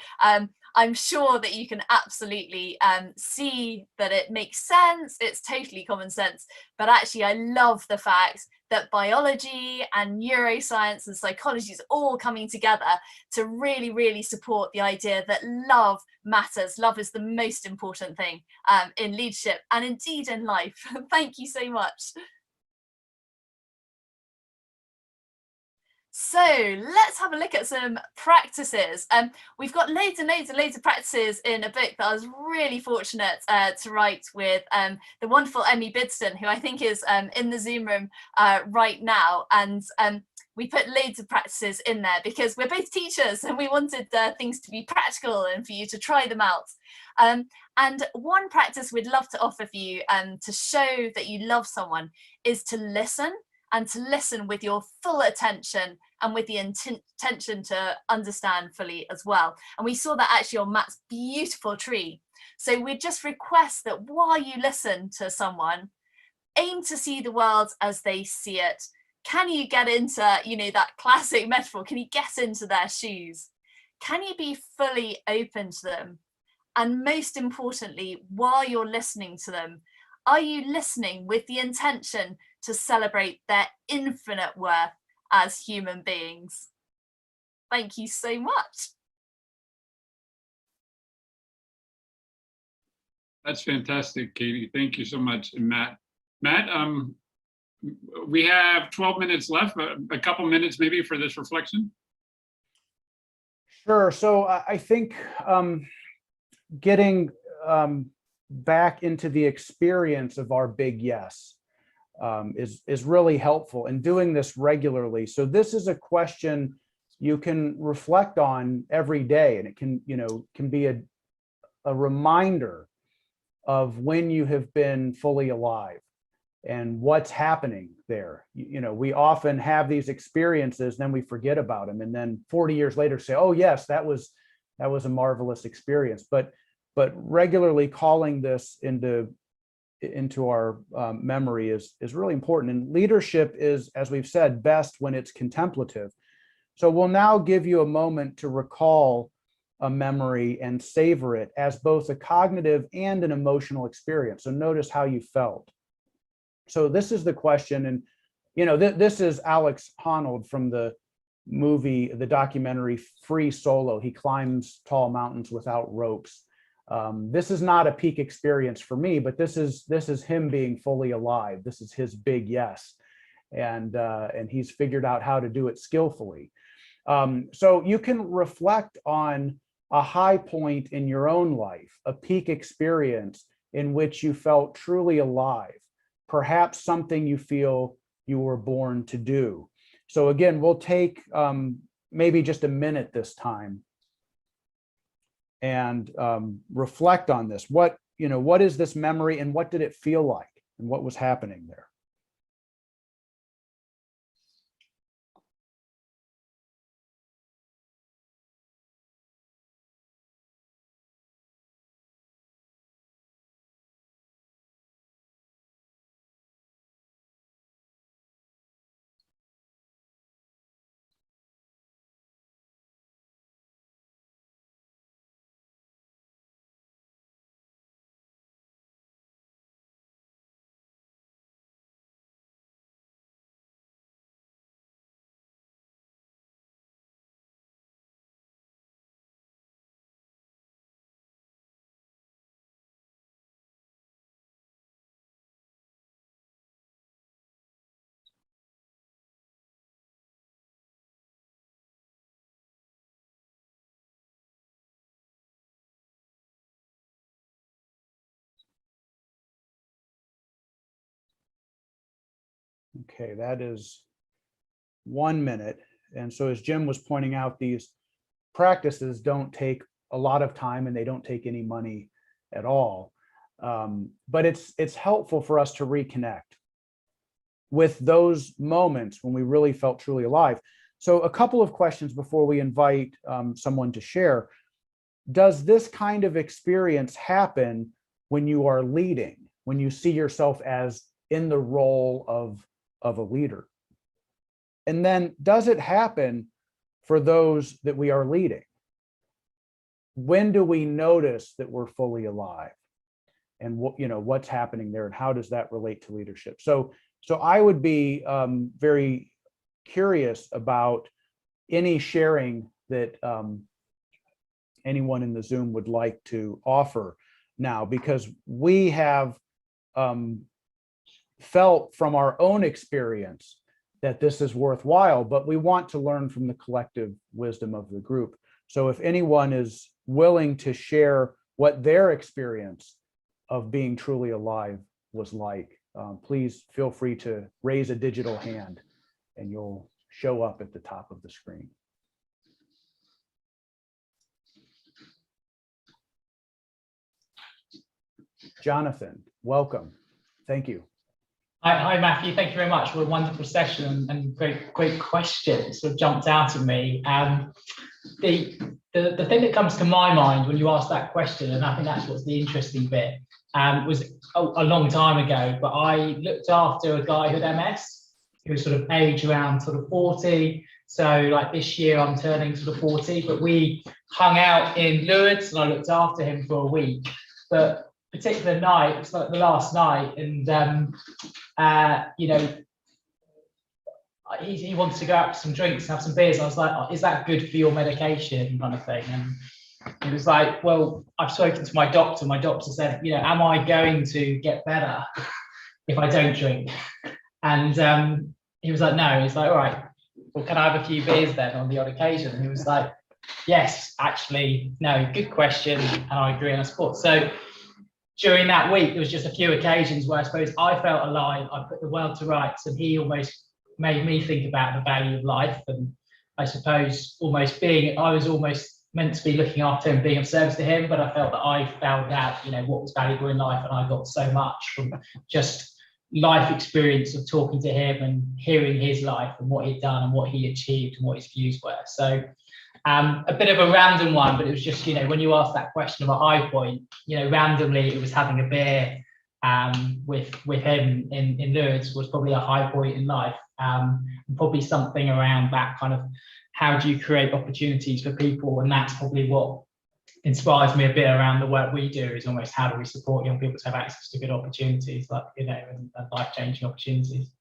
I'm sure that you can absolutely see that it makes sense. It's totally common sense. But actually, I love the fact that biology and neuroscience and psychology is all coming together to really, really support the idea that love matters. Love is the most important thing in leadership and indeed in life. Thank you so much. So let's have a look at some practices. We've got loads and loads and loads of practices in a book that I was really fortunate to write with the wonderful Emmy Bidston, who I think is in the Zoom room right now. And we put loads of practices in there because we're both teachers and we wanted things to be practical and for you to try them out. And one practice we'd love to offer for you to show that you love someone is to listen, and to listen with your full attention and with the intention to understand fully as well. And we saw that actually on Matt's beautiful tree. So we just request that while you listen to someone, aim to see the world as they see it. Can you get into, you know, that classic metaphor? Can you get into their shoes? Can you be fully open to them? And most importantly, while you're listening to them, are you listening with the intention to celebrate their infinite worth as human beings? Thank you so much. That's fantastic, Katie. Thank you so much. And Matt, we have 12 minutes left, but a couple minutes maybe for this reflection. Sure. So I think getting back into the experience of our big yes is really helpful, and doing this regularly. So this is a question you can reflect on every day, and it can be a reminder of when you have been fully alive and what's happening there. We often have these experiences, then we forget about them, and then 40 years later say, oh yes, that was a marvelous experience. But regularly calling this into our memory is really important. And leadership is, as we've said, best when it's contemplative. So we'll now give you a moment to recall a memory and savor it as both a cognitive and an emotional experience. So notice how you felt. So this is the question, and this is Alex Honnold from the documentary Free Solo. He climbs tall mountains without ropes. This is not a peak experience for me, but this is him being fully alive. This is his big yes, and he's figured out how to do it skillfully. So you can reflect on a high point in your own life, a peak experience in which you felt truly alive, perhaps something you feel you were born to do. So again, we'll take maybe just a minute this time and reflect on this. What is this memory, and what did it feel like, and what was happening there? Okay, that is 1 minute. And so as Jim was pointing out, these practices don't take a lot of time and they don't take any money at all. But it's helpful for us to reconnect with those moments when we really felt truly alive. So a couple of questions before we invite someone to share. Does this kind of experience happen when you are leading, when you see yourself as in the role of a leader? And then does it happen for those that we are leading? When do we notice that we're fully alive? And what's happening there, and how does that relate to leadership? So I would be very curious about any sharing that anyone in the Zoom would like to offer now, because we have felt from our own experience that this is worthwhile, but we want to learn from the collective wisdom of the group. So if anyone is willing to share what their experience of being truly alive was like, please feel free to raise a digital hand and you'll show up at the top of the screen. Jonathan, welcome. Thank you. Hi, Matthew. Thank you very much for a wonderful session and great questions sort of jumped out at me. The thing that comes to my mind when you ask that question, and I think that's what's the interesting bit, was a long time ago, but I looked after a guy who had MS, who was sort of age around sort of 40. So like this year I'm turning sort of 40, but we hung out in Lourdes and I looked after him for a week. But particular night, it's like the last night, and he wanted to go out for some drinks and have some beers. And I was like, oh, is that good for your medication, kind of thing? And he was like, well, I've spoken to my doctor. My doctor said, am I going to get better if I don't drink? And he was like, no. He's like, all right, well, can I have a few beers then on the odd occasion? And he was like, yes, actually, no, good question, and I agree and I support. So during that week, there was just a few occasions where I suppose I felt alive, I put the world to rights, and he almost made me think about the value of life. And I suppose I was almost meant to be looking after him, being of service to him, but I felt that I found out, what was valuable in life, and I got so much from just life experience of talking to him and hearing his life and what he'd done and what he achieved and what his views were. So a bit of a random one, but it was just, when you asked that question about high point, randomly it was having a beer with him in Lourdes was probably a high point in life. Probably something around that kind of, how do you create opportunities for people? And that's probably what inspires me a bit around the work we do, is almost how do we support young people to have access to good opportunities, like, and life-changing opportunities.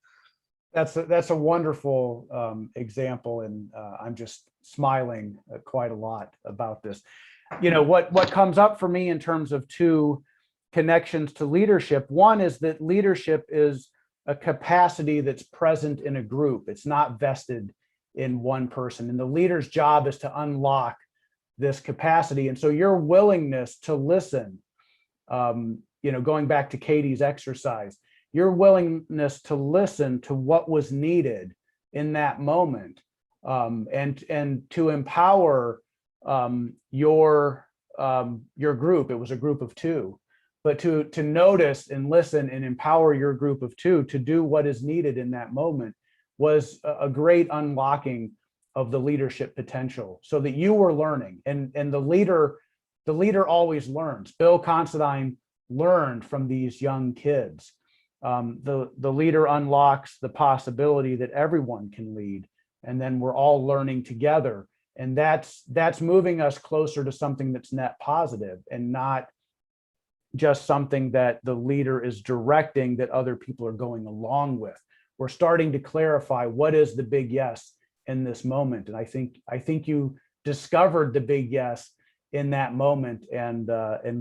That's a wonderful example, and I'm just smiling quite a lot about this. What comes up for me in terms of two connections to leadership. One is that leadership is a capacity that's present in a group. It's not vested in one person, and the leader's job is to unlock this capacity. And so your willingness to listen, going back to Katie's exercise, your willingness to listen to what was needed in that moment, and to empower your group. It was a group of two, but to notice and listen and empower your group of two to do what is needed in that moment was a great unlocking of the leadership potential, so that you were learning, and the leader always learns. Bill Considine learned from these young kids. The leader unlocks the possibility that everyone can lead, and then we're all learning together, and that's moving us closer to something that's net positive, and not just something that the leader is directing that other people are going along with. We're starting to clarify what is the big yes in this moment, and I think you discovered the big yes in that moment and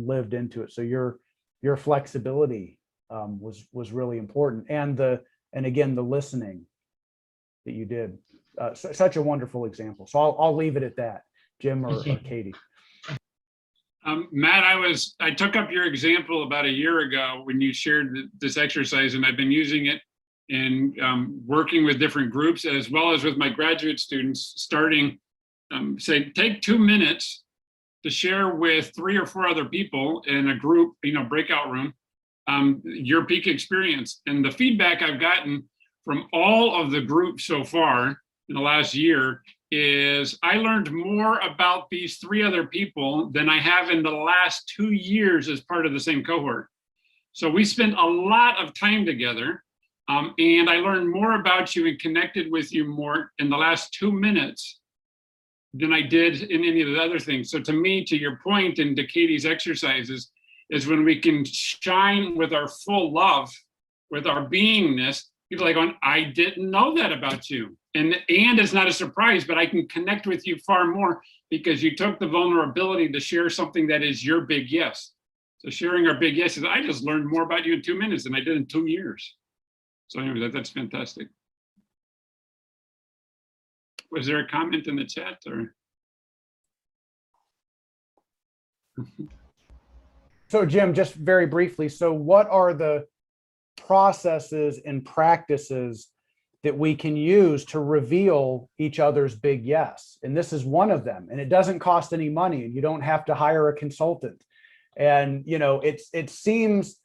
lived into it. So your flexibility was really important, and again the listening that you did, such a wonderful example. So I'll leave it at that. Jim or Katie. Matt, I took up your example about a year ago when you shared this exercise, and I've been using it and working with different groups, as well as with my graduate students, starting, say, take 2 minutes to share with 3 or 4 other people in a group, breakout room, your peak experience. And the feedback I've gotten from all of the groups so far in the last year is I learned more about these 3 other people than I have in the last 2 years as part of the same cohort. So we spent a lot of time together, and I learned more about you and connected with you more in the last 2 minutes than I did in any of the other things. So to me, to your point and to Katie's exercises, is when we can shine with our full love, with our beingness, people are going, I didn't know that about you. And it's not a surprise, but I can connect with you far more because you took the vulnerability to share something that is your big yes. So sharing our big yes is, I just learned more about you in 2 minutes than I did in 2 years. So anyway, that's fantastic. Was there a comment in the chat or? So Jim, just very briefly, so what are the processes and practices that we can use to reveal each other's big yes? And this is one of them, and it doesn't cost any money, and you don't have to hire a consultant. And it seems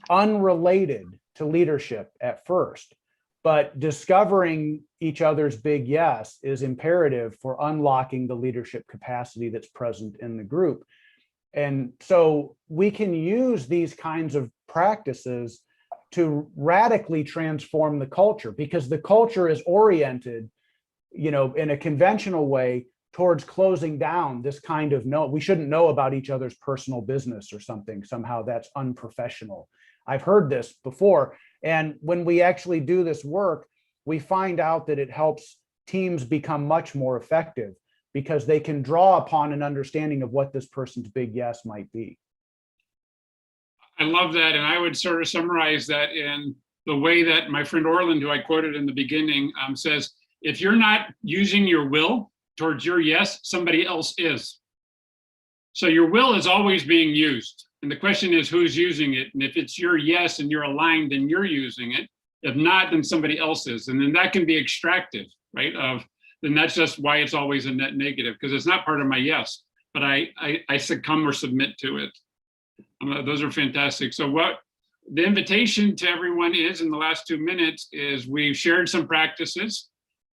unrelated to leadership at first, but discovering each other's big yes is imperative for unlocking the leadership capacity that's present in the group. And so we can use these kinds of practices to radically transform the culture, because the culture is oriented, in a conventional way towards closing down this kind of we shouldn't know about each other's personal business or something. Somehow that's unprofessional. I've heard this before. And when we actually do this work, we find out that it helps teams become much more effective because they can draw upon an understanding of what this person's big yes might be. I love that. And I would sort of summarize that in the way that my friend Orland, who I quoted in the beginning, says, if you're not using your will towards your yes, somebody else is. So your will is always being used. And the question is, who's using it? And if it's your yes and you're aligned, then you're using it. If not, then somebody else is. And then that can be extractive, right? Then that's just why it's always a net negative, because it's not part of my yes, but I succumb or submit to it. Those are fantastic. So what the invitation to everyone is in the last 2 minutes is we've shared some practices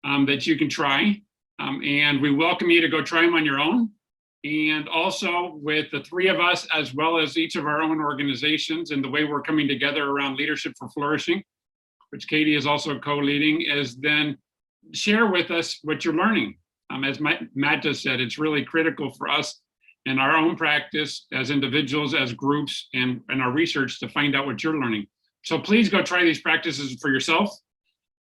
that you can try. And we welcome you to go try them on your own. And also with the 3 of us, as well as each of our own organizations and the way we're coming together around Leadership for Flourishing, which Katie is also co-leading, is then share with us what you're learning. As Matt just said, it's really critical for us in our own practice as individuals, as groups, and our research to find out what you're learning. So please go try these practices for yourself.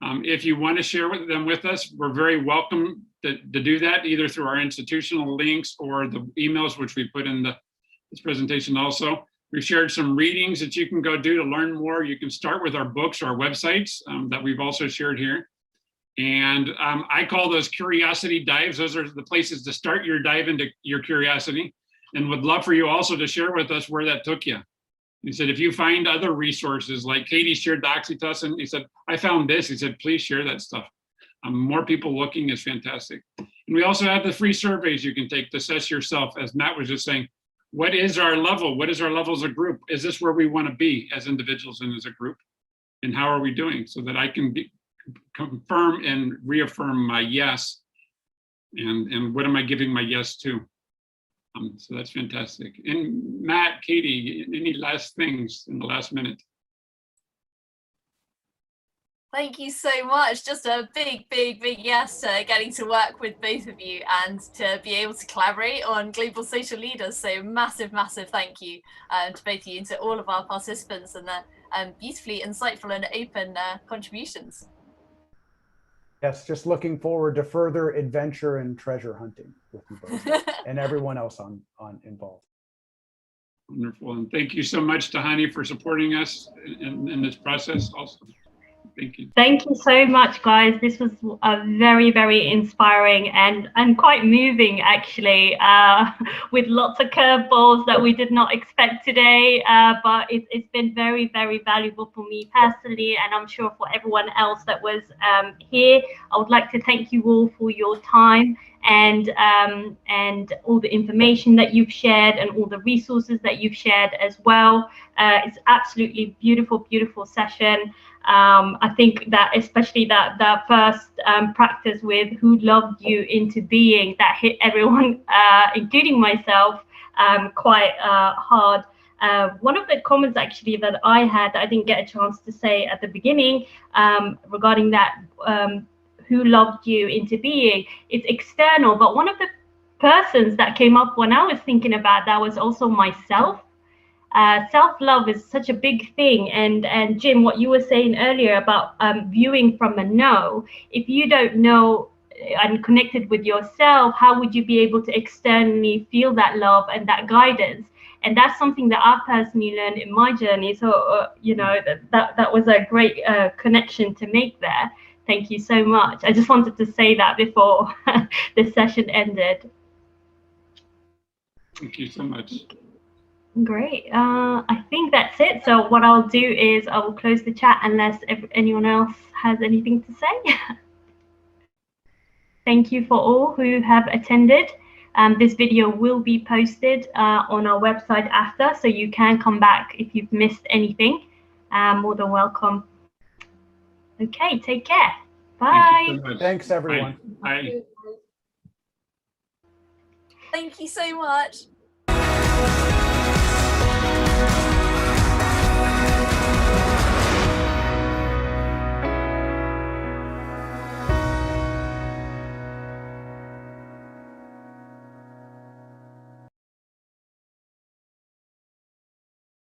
If you want to share them with us, we're very welcome to do that, either through our institutional links or the emails, which we put in this presentation also. We've shared some readings that you can go do to learn more. You can start with our books or our websites that we've also shared here. And I call those curiosity dives. Those are the places to start your dive into your curiosity, and would love for you also to share with us where that took you. He said, if you find other resources, like Katie shared the oxytocin, he said, I found this. He said, please share that stuff. More people looking is fantastic. And we also have the free surveys you can take to assess yourself, as Matt was just saying, what is our level? What is our level as a group? Is this where we want to be as individuals and as a group? And how are we doing? So that I can confirm and reaffirm my yes. And what am I giving my yes to? So that's fantastic. And Matt, Katie, any last things in the last minute? Thank you so much. Just a big yes to getting to work with both of you and to be able to collaborate on Global Social Leaders. So massive thank you to both of you and to all of our participants and the beautifully insightful and open contributions. Yes, just looking forward to further adventure and treasure hunting with you both and everyone else on involved. Wonderful. And thank you so much, Tahani, for supporting us in this process also. Thank you. Thank you so much, guys. This was very, very inspiring and quite moving, actually, with lots of curveballs that we did not expect today. But it's been very, very valuable for me personally, and I'm sure for everyone else that was here. I would like to thank you all for your time and all the information that you've shared and all the resources that you've shared as well. It's absolutely beautiful, beautiful session. I think that especially that first practice with who loved you into being, that hit everyone, including myself, quite hard. One of the comments actually that I had that I didn't get a chance to say at the beginning regarding that who loved you into being, it's external, but one of the persons that came up when I was thinking about that was also myself. Self-love is such a big thing, and Jim, what you were saying earlier about viewing from a no, if you don't know and connected with yourself, how would you be able to externally feel that love and that guidance? And that's something that I've personally learned in my journey. So you know, that was a great connection to make there. Thank you so much. I just wanted to say that before this session ended. Thank you so much. Great. I think that's it. So what I'll do is I will close the chat unless anyone else has anything to say. Thank you for all who have attended. This video will be posted on our website after, so you can come back if you've missed anything. More than welcome. Okay, take care. Bye. Thank you so much. Thanks, everyone. Bye. Thank you so much.